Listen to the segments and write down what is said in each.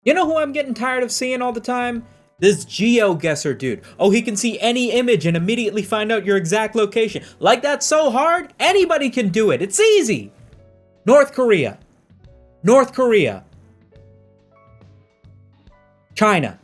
You know who I'm getting tired of seeing all the time? This geoguesser dude. Oh, he can see any image and immediately find out your exact location. Like that's so hard? Anybody can do it. It's easy. North Korea. North Korea. China.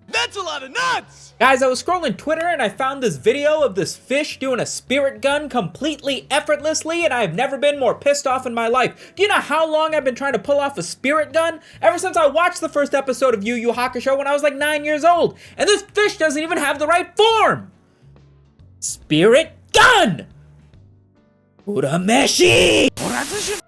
That's a lot of nuts! Guys, I was scrolling Twitter and I found this video of this fish doing a spirit gun completely effortlessly, and I've never been more pissed off in my life. Do you know how long I've been trying to pull off a spirit gun? Ever since I watched the first episode of Yu Yu Hakusho when I was like 9 years old. And this fish doesn't even have the right form! Spirit gun! Urameshi!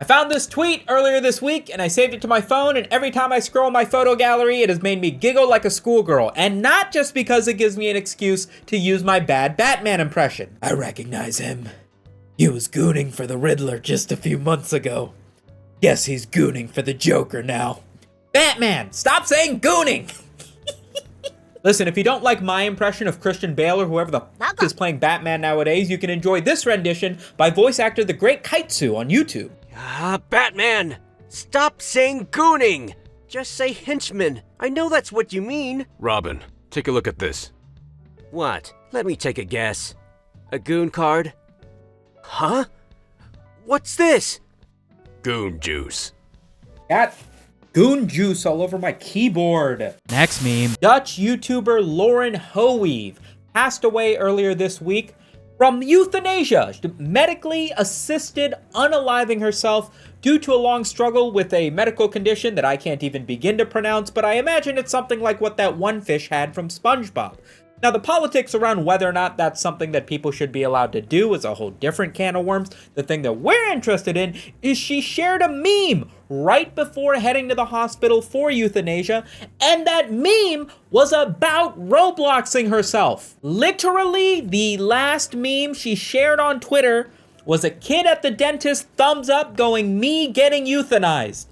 I found this tweet earlier this week and I saved it to my phone, and every time I scroll my photo gallery it has made me giggle like a schoolgirl, and not just because it gives me an excuse to use my bad Batman impression. I recognize him. He was gooning for the Riddler just a few months ago. Guess he's gooning for the Joker now. Batman, stop saying gooning! Listen, if you don't like my impression of Christian Bale or whoever the f is playing Batman nowadays, you can enjoy this rendition by voice actor The Great Kaitsu on YouTube. Batman! Stop saying gooning! Just say henchman. I know that's what you mean. Robin, take a look at this. What? Let me take a guess. A goon card? Huh? What's this? Goon juice. Got goon juice all over my keyboard. Next meme. Dutch YouTuber Lauren Hoewe passed away earlier this week from euthanasia, medically assisted unaliving herself due to a long struggle with a medical condition that I can't even begin to pronounce, but I imagine it's something like what that one fish had from SpongeBob. Now, the politics around whether or not that's something that people should be allowed to do is a whole different can of worms. The thing that we're interested in is she shared a meme right before heading to the hospital for euthanasia, and that meme was about robloxing herself. Literally, the last meme she shared on Twitter was a kid at the dentist thumbs up going, "Me getting euthanized."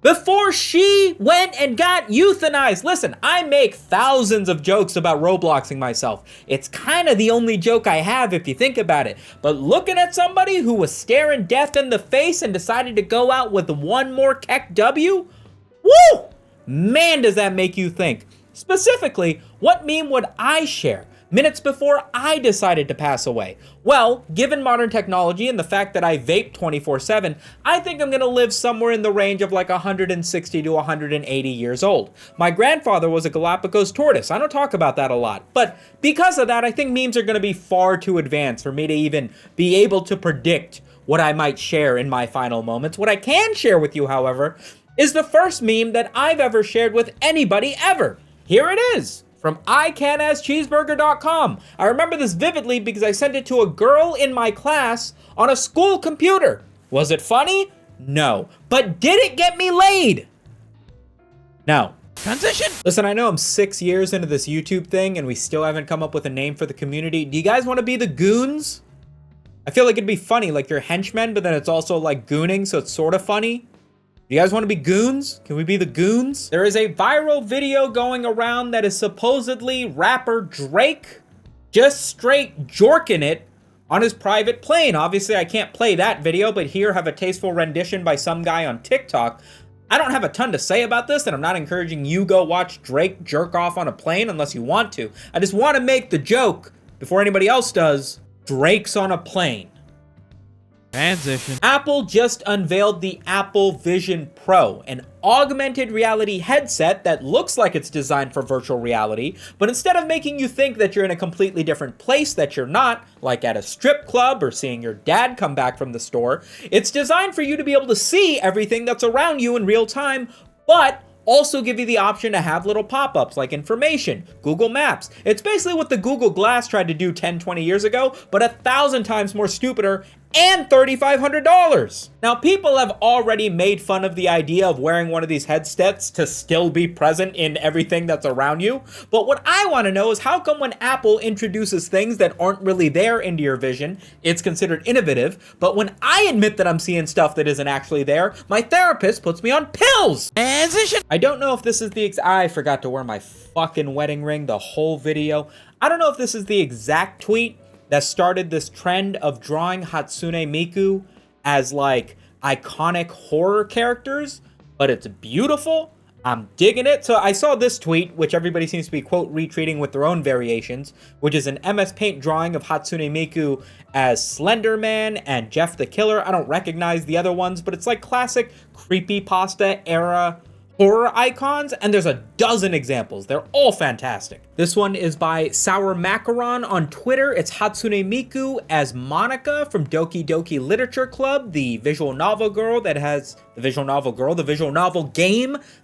Before she went and got euthanized. Listen, I make thousands of jokes about Robloxing myself. It's kind of the only joke I have if you think about it. But looking at somebody who was staring death in the face and decided to go out with one more Keck W, woo! Man, does that make you think. Specifically, what meme would I share minutes before I decided to pass away? Well, given modern technology and the fact that I vape 24/7, I think I'm gonna live somewhere in the range of like 160 to 180 years old. My grandfather was a Galapagos tortoise. I don't talk about that a lot, but because of that, I think memes are gonna be far too advanced for me to even be able to predict what I might share in my final moments. What I can share with you, however, is the first meme that I've ever shared with anybody ever. Here it is. From icanascheeseburger.com. I remember this vividly because I sent it to a girl in my class on a school computer. Was it funny? No. But did it get me laid? No. Transition! Listen, I know I'm 6 years into this YouTube thing and we still haven't come up with a name for the community. Do you guys want to be the goons? I feel like it'd be funny, like you're henchmen, but then it's also like gooning, so it's sort of funny. You guys want to be goons? Can we be the goons? There is a viral video going around that is supposedly rapper Drake just straight jorking it on his private plane. Obviously, I can't play that video, but here have a tasteful rendition by some guy on TikTok. I don't have a ton to say about this, and I'm not encouraging you go watch Drake jerk off on a plane unless you want to. I just want to make the joke before anybody else does. Drake's on a plane. Transition. Apple just unveiled the Apple Vision Pro, an augmented reality headset that looks like it's designed for virtual reality, but instead of making you think that you're in a completely different place that you're not, like at a strip club or seeing your dad come back from the store, it's designed for you to be able to see everything that's around you in real time, but also give you the option to have little pop-ups like information, Google Maps. It's basically what the Google Glass tried to do 10, 20 years ago, but 1,000 times more stupider and $3,500. Now, people have already made fun of the idea of wearing one of these headsets to still be present in everything that's around you. But what I want to know is how come when Apple introduces things that aren't really there into your vision, it's considered innovative, but when I admit that I'm seeing stuff that isn't actually there, my therapist puts me on pills. Transition. I don't know if this is the I forgot to wear my fucking wedding ring the whole video. I don't know if this is the exact tweet that started this trend of drawing Hatsune Miku as like iconic horror characters, but it's beautiful. I'm digging it. So I saw this tweet, which everybody seems to be, quote, retweeting with their own variations, which is an MS Paint drawing of Hatsune Miku as Slender Man and Jeff the Killer. I don't recognize the other ones, but it's like classic creepypasta era horror icons, and there's a dozen examples. They're all fantastic. This one is by Sour Macaron on Twitter. It's Hatsune Miku as Monica from Doki Doki Literature Club, the visual novel game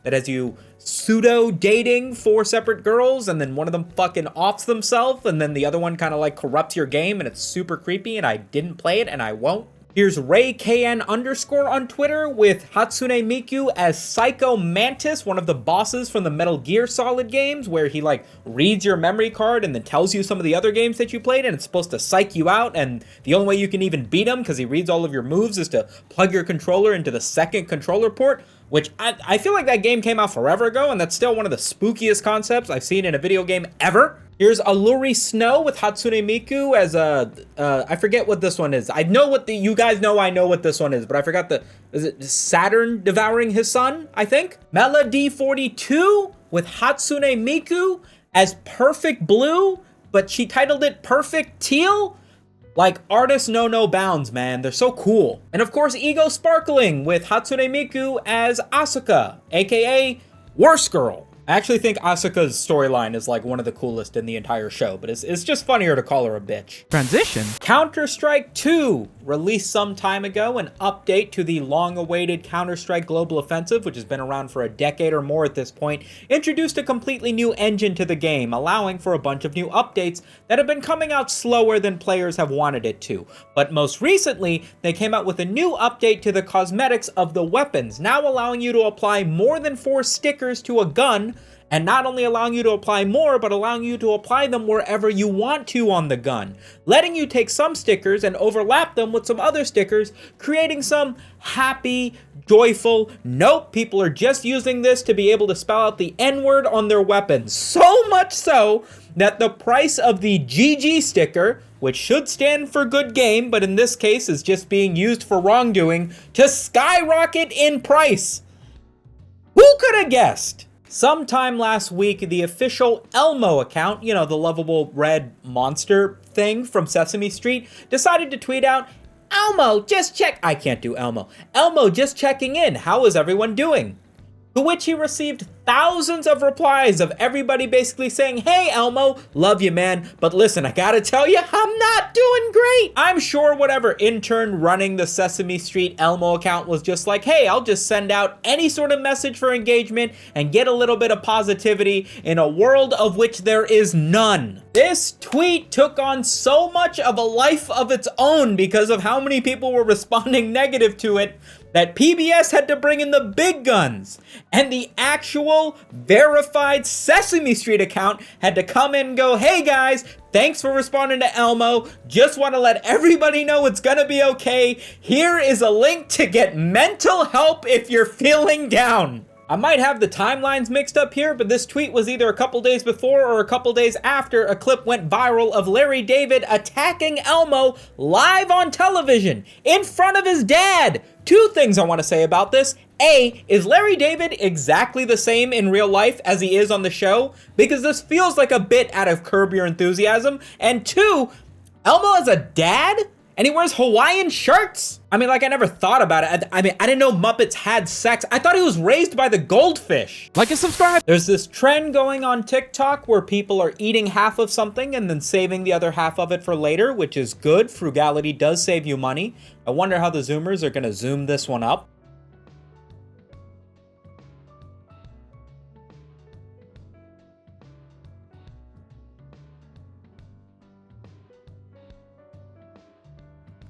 that has you pseudo dating 4 separate girls, and then one of them fucking offs themselves, and then the other one kind of like corrupts your game, and it's super creepy, and I didn't play it, and I won't. Here's Rae KN _ on Twitter with Hatsune Miku as Psycho Mantis, one of the bosses from the Metal Gear Solid games, where he like reads your memory card and then tells you some of the other games that you played, and it's supposed to psych you out, and the only way you can even beat him, because he reads all of your moves, is to plug your controller into the second controller port, which I feel like that game came out forever ago, and that's still one of the spookiest concepts I've seen in a video game ever. Here's Alluri Snow with Hatsune Miku as I forget what this one is. I know what you guys know I know what this one is, but I forgot is it Saturn devouring his son, I think? Melody 42 with Hatsune Miku as Perfect Blue, but she titled it Perfect Teal? Like, artists know no bounds, man. They're so cool. And of course, Ego Sparkling with Hatsune Miku as Asuka, aka Worst Girl. I actually think Asuka's storyline is like one of the coolest in the entire show, but it's just funnier to call her a bitch. Transition. Counter-Strike 2 released some time ago, an update to the long-awaited Counter-Strike Global Offensive, which has been around for a decade or more at this point, introduced a completely new engine to the game, allowing for a bunch of new updates that have been coming out slower than players have wanted it to. But most recently, they came out with a new update to the cosmetics of the weapons, now allowing you to apply more than 4 stickers to a gun, and not only allowing you to apply more, but allowing you to apply them wherever you want to on the gun, letting you take some stickers and overlap them with some other stickers, creating some happy, joyful, nope, people are just using this to be able to spell out the N-word on their weapons. So much so that the price of the GG sticker, which should stand for good game, but in this case is just being used for wrongdoing, to skyrocket in price. Who could have guessed? Sometime last week, the official Elmo account, you know, the lovable red monster thing from Sesame Street, decided to tweet out, Elmo, just check. I can't do Elmo. Elmo, just checking in. How is everyone doing? To which he received thousands of replies of everybody basically saying, hey Elmo, love you man, but listen, I gotta tell you, I'm not doing great. I'm sure whatever intern running the Sesame Street Elmo account was just like, hey, I'll just send out any sort of message for engagement and get a little bit of positivity in a world of which there is none. This tweet took on so much of a life of its own because of how many people were responding negative to it, that PBS had to bring in the big guns, and the actual verified Sesame Street account had to come in and go, hey guys, thanks for responding to Elmo, just want to let everybody know it's gonna be okay. Here is a link to get mental help if you're feeling down. I might have the timelines mixed up here, but this tweet was either a couple days before or a couple days after a clip went viral of Larry David attacking Elmo live on television in front of his dad. 2 things I want to say about this. A, is Larry David exactly the same in real life as he is on the show? Because this feels like a bit out of Curb Your Enthusiasm. And 2, Elmo has a dad? And he wears Hawaiian shirts? I mean, like, I never thought about it. I mean, I didn't know Muppets had sex. I thought he was raised by the goldfish. Like and subscribe. There's this trend going on TikTok where people are eating half of something and then saving the other half of it for later, which is good. Frugality does save you money. I wonder how the Zoomers are gonna zoom this one up.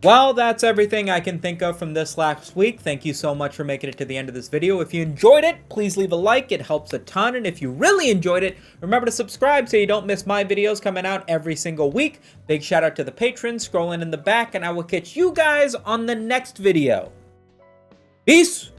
Well, that's everything I can think of from this last week. Thank you so much for making it to the end of this video. If you enjoyed it, please leave a like. It helps a ton. And if you really enjoyed it, remember to subscribe so you don't miss my videos coming out every single week. Big shout out to the patrons scrolling in the back, and I will catch you guys on the next video. Peace!